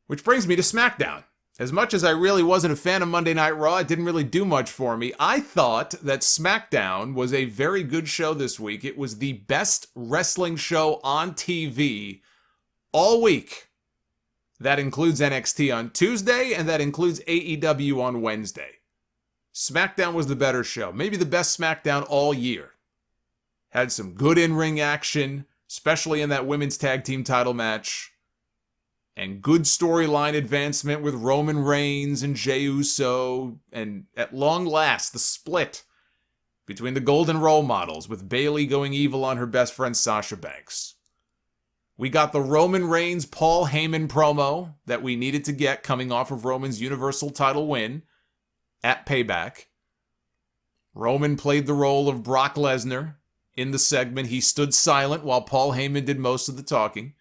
Which brings me to Smackdown. As much as I really wasn't a fan of Monday Night Raw, it didn't really do much for me. I thought that Smackdown was a very good show this week. It was the best wrestling show on TV all week. That includes NXT on Tuesday, and that includes AEW on Wednesday. SmackDown was the better show. Maybe the best SmackDown all year. Had some good in-ring action, especially in that women's tag team title match. And good storyline advancement with Roman Reigns and Jey Uso. And at long last, the split between the Golden Role Models, with Bayley going evil on her best friend Sasha Banks. We got the Roman Reigns Paul Heyman promo that we needed to get coming off of Roman's Universal title win at Payback. Roman played the role of Brock Lesnar in the segment. He stood silent while Paul Heyman did most of the talking.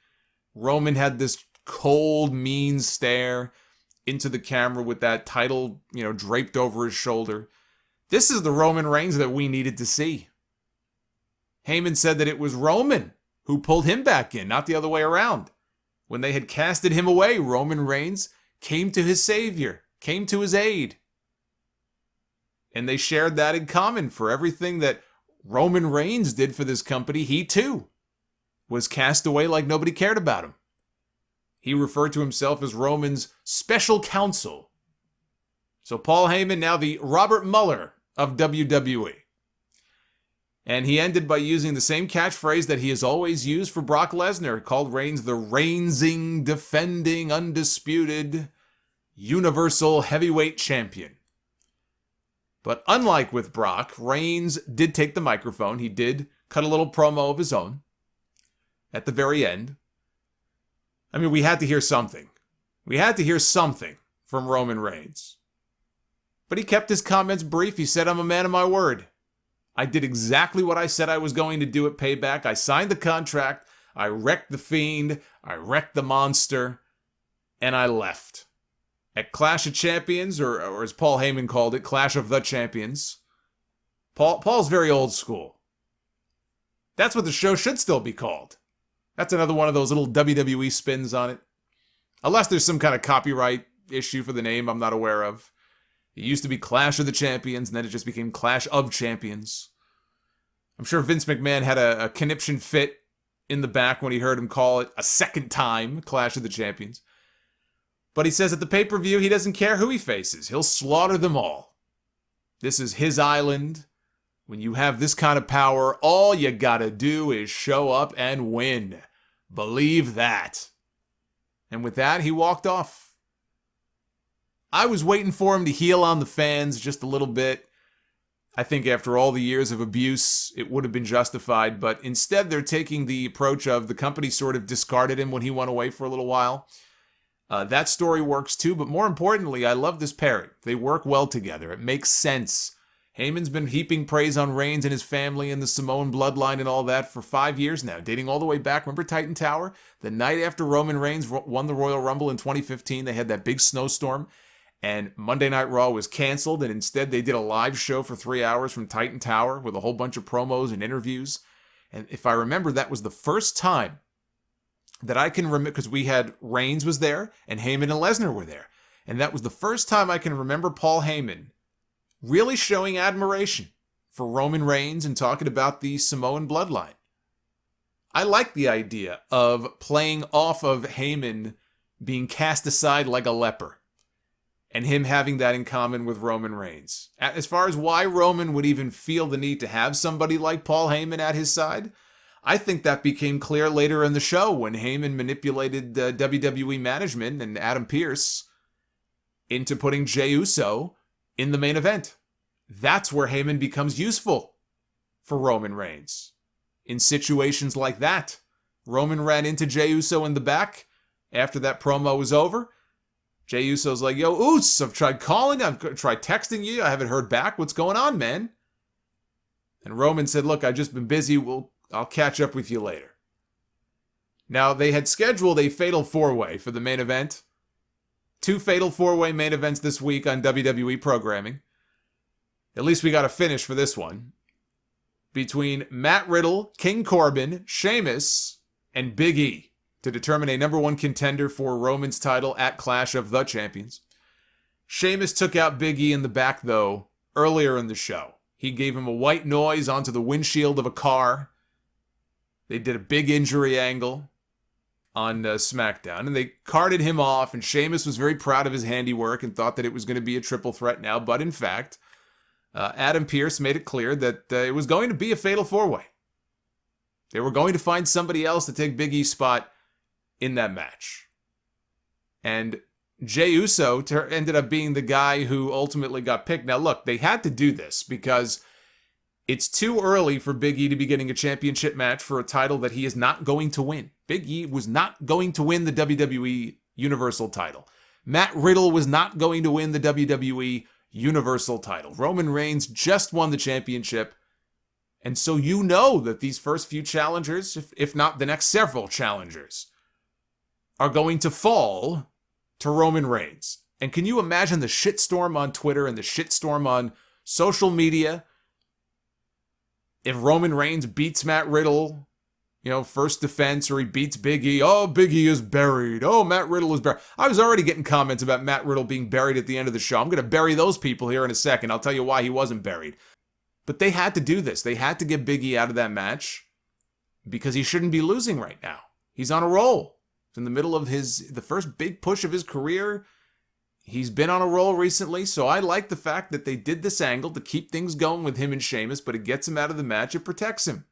Roman had this cold, mean stare into the camera with that title, draped over his shoulder. This is the Roman Reigns that we needed to see. Heyman said that it was Roman who pulled him back in, not the other way around. When they had casted him away, Roman Reigns came to his savior, came to his aid. And they shared that in common. For everything that Roman Reigns did for this company, he too was cast away like nobody cared about him. He referred to himself as Roman's special counsel. So Paul Heyman, now the Robert Mueller of WWE. And he ended by using the same catchphrase that he has always used for Brock Lesnar, called Reigns the reigning, defending, undisputed, universal heavyweight champion. But unlike with Brock, Reigns did take the microphone. He did cut a little promo of his own at the very end. I mean, we had to hear something. We had to hear something from Roman Reigns. But he kept his comments brief. He said, "I'm a man of my word. I did exactly what I said I was going to do at Payback. I signed the contract. I wrecked the Fiend. I wrecked the Monster. And I left. At Clash of Champions, or as Paul Heyman called it, Clash of the Champions. Paul's very old school. That's what the show should still be called. That's another one of those little WWE spins on it. Unless there's some kind of copyright issue for the name I'm not aware of. It used to be Clash of the Champions, and then it just became Clash of Champions. I'm sure Vince McMahon had a conniption fit in the back when he heard him call it a second time Clash of the Champions. But he says at the pay-per-view he doesn't care who he faces. He'll slaughter them all. This is his island. When you have this kind of power, all you gotta do is show up and win. Believe that. And with that, he walked off. I was waiting for him to heel on the fans just a little bit. I think after all the years of abuse, it would have been justified. But instead, they're taking the approach of the company sort of discarded him when he went away for a little while. That story works too. But more importantly, I love this pairing. They work well together. It makes sense. Heyman's been heaping praise on Reigns and his family and the Samoan bloodline and all that for 5 years now, dating all the way back. Remember Titan Tower? The night after Roman Reigns won the Royal Rumble in 2015, they had that big snowstorm, and Monday Night Raw was canceled, and instead they did a live show for 3 hours from Titan Tower with a whole bunch of promos and interviews. And if I remember, that was the first time that I can remember, because we had Reigns was there, and Heyman and Lesnar were there. And that was the first time I can remember Paul Heyman really showing admiration for Roman Reigns and talking about the Samoan bloodline. I like the idea of playing off of Heyman being cast aside like a leper and him having that in common with Roman Reigns. As far as why Roman would even feel the need to have somebody like Paul Heyman at his side, I think that became clear later in the show when Heyman manipulated WWE management and Adam Pearce into putting Jey Uso in the main event. That's where Heyman becomes useful for Roman Reigns. In situations like that, Roman ran into Jey Uso in the back after that promo was over. Jey Uso's like, "Yo, Oos, I've tried calling, I've tried texting you, I haven't heard back. What's going on, man?" And Roman said, "Look, I've just been busy. I'll catch up with you later." Now, they had scheduled a fatal four-way for the main event. 2 fatal four-way main events this week on WWE programming. At least we got a finish for this one. Between Matt Riddle, King Corbin, Sheamus, and Big E. to determine a number one contender for Roman's title at Clash of the Champions. Sheamus took out Big E in the back, though, earlier in the show. He gave him a white noise onto the windshield of a car. They did a big injury angle on Smackdown, and they carted him off, and Sheamus was very proud of his handiwork and thought that it was going to be a triple threat now, but in fact, Adam Pearce made it clear that it was going to be a fatal four-way. They were going to find somebody else to take Big E's spot in that match. And Jey Uso ended up being the guy who ultimately got picked. Now look, they had to do this because it's too early for Big E to be getting a championship match for a title that he is not going to win. Big E was not going to win the WWE Universal title. Matt Riddle was not going to win the WWE Universal title. Roman Reigns just won the championship. And so you know that these first few challengers, if not the next several challengers, are going to fall to Roman Reigns. And can you imagine the shitstorm on Twitter and the shitstorm on social media if Roman Reigns beats Matt Riddle, first defense, or he beats Big E? Oh, Big E is buried. Oh, Matt Riddle is buried. I was already getting comments about Matt Riddle being buried at the end of the show. I'm going to bury those people here in a second. I'll tell you why he wasn't buried. But they had to do this. They had to get Big E out of that match because he shouldn't be losing right now. He's on a roll. He's in the middle of the first big push of his career. He's been on a roll recently, so I like the fact that they did this angle to keep things going with him and Sheamus, but it gets him out of the match. It protects him.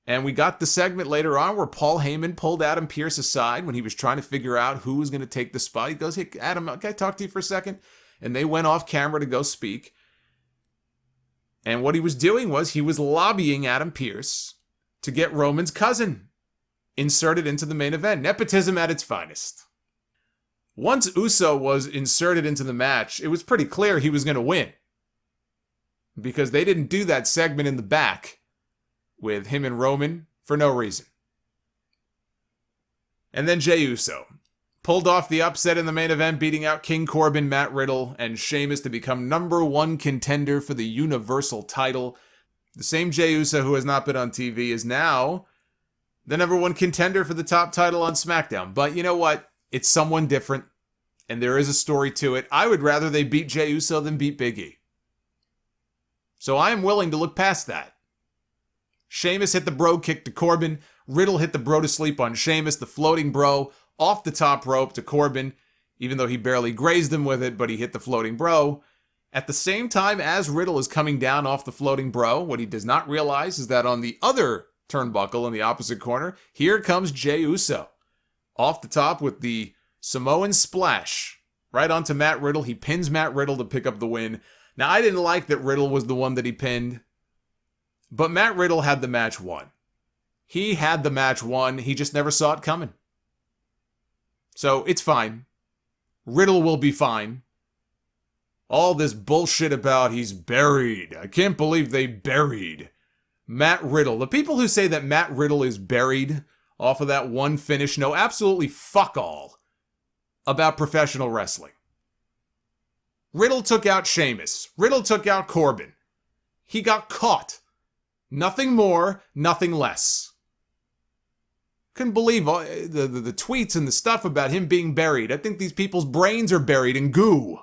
And we got the segment later on where Paul Heyman pulled Adam Pearce aside when he was trying to figure out who was going to take the spot. He goes, "Hey, Adam, can I talk to you for a second?" And they went off camera to go speak. And what he was doing was he was lobbying Adam Pearce to get Roman's cousin inserted into the main event. Nepotism at its finest. Once Uso was inserted into the match, it was pretty clear he was going to win. Because they didn't do that segment in the back with him and Roman for no reason. And then Jey Uso pulled off the upset in the main event, beating out King Corbin, Matt Riddle, and Sheamus to become number one contender for the Universal title. The same Jey Uso who has not been on TV is now the number one contender for the top title on SmackDown. But you know what? It's someone different, and there is a story to it. I would rather they beat Jey Uso than beat Big E. So I am willing to look past that. Sheamus hit the bro kick to Corbin. Riddle hit the bro to sleep on Sheamus, the floating bro, off the top rope to Corbin, even though he barely grazed him with it, but he hit the floating bro. At the same time as Riddle is coming down off the floating bro, what he does not realize is that on the other turnbuckle in the opposite corner, here comes Jey Uso. Off the top with the Samoan splash right onto Matt Riddle. He pins Matt Riddle to pick up the win. Now, I didn't like that Riddle was the one that he pinned, but Matt Riddle had the match won. He had the match won. He just never saw it coming. So it's fine. Riddle will be fine. All this bullshit about he's buried. I can't believe they buried Matt Riddle. The people who say that Matt Riddle is buried off of that one finish know absolutely fuck all about professional wrestling. Riddle took out Sheamus. Riddle took out Corbin. He got caught. Nothing more, nothing less. Couldn't believe the tweets and the stuff about him being buried. I think these people's brains are buried in goo.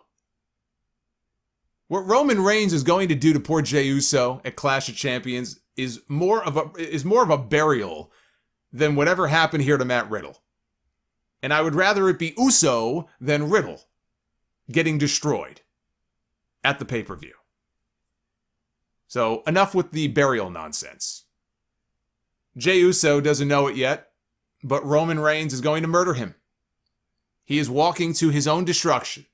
What Roman Reigns is going to do to poor Jey Uso at Clash of Champions is more of a burial than whatever happened here to Matt Riddle. And I would rather it be Uso than Riddle getting destroyed at the pay-per-view. So enough with the burial nonsense. Jey Uso doesn't know it yet, but Roman Reigns is going to murder him. He is walking to his own destruction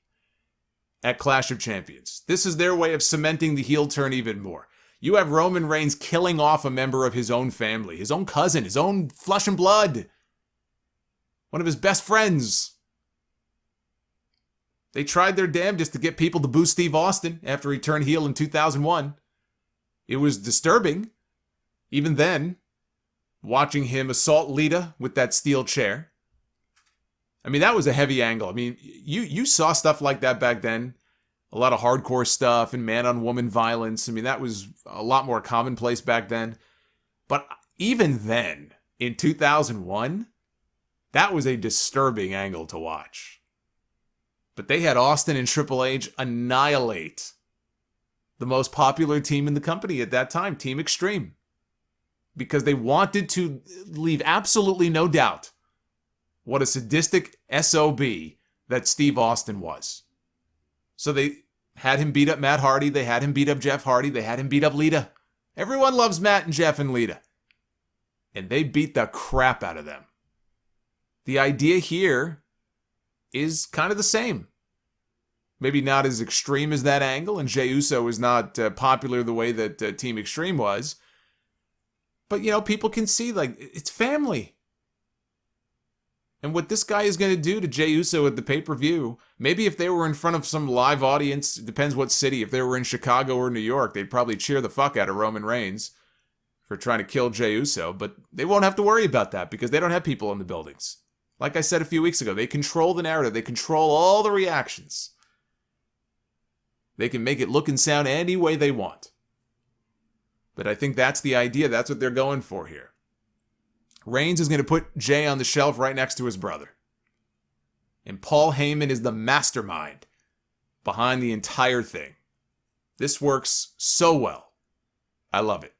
at Clash of Champions. This is their way of cementing the heel turn even more. You have Roman Reigns killing off a member of his own family, his own cousin, his own flesh and blood, one of his best friends. They tried their damnedest to get people to boo Steve Austin after he turned heel in 2001. It was disturbing, even then, watching him assault Lita with that steel chair. I mean, that was a heavy angle. I mean, you saw stuff like that back then. A lot of hardcore stuff and man-on-woman violence. I mean, that was a lot more commonplace back then. But even then, in 2001, That was a disturbing angle to watch. But they had Austin and Triple H annihilate the most popular team in the company at that time, Team Extreme. Because they wanted to leave absolutely no doubt what a sadistic SOB that Steve Austin was. So they had him beat up Matt Hardy, they had him beat up Jeff Hardy, they had him beat up Lita. Everyone loves Matt and Jeff and Lita. And they beat the crap out of them. The idea here is kind of the same. Maybe not as extreme as that angle, and Jey Uso is not popular the way that Team Extreme was. But, people can see, it's family. And what this guy is going to do to Jey Uso at the pay-per-view, maybe if they were in front of some live audience, it depends what city, if they were in Chicago or New York, they'd probably cheer the fuck out of Roman Reigns for trying to kill Jey Uso, but they won't have to worry about that because they don't have people in the buildings. Like I said a few weeks ago, they control the narrative, they control all the reactions. They can make it look and sound any way they want. But I think that's the idea, that's what they're going for here. Reigns is going to put Jey on the shelf right next to his brother. And Paul Heyman is the mastermind behind the entire thing. This works so well. I love it.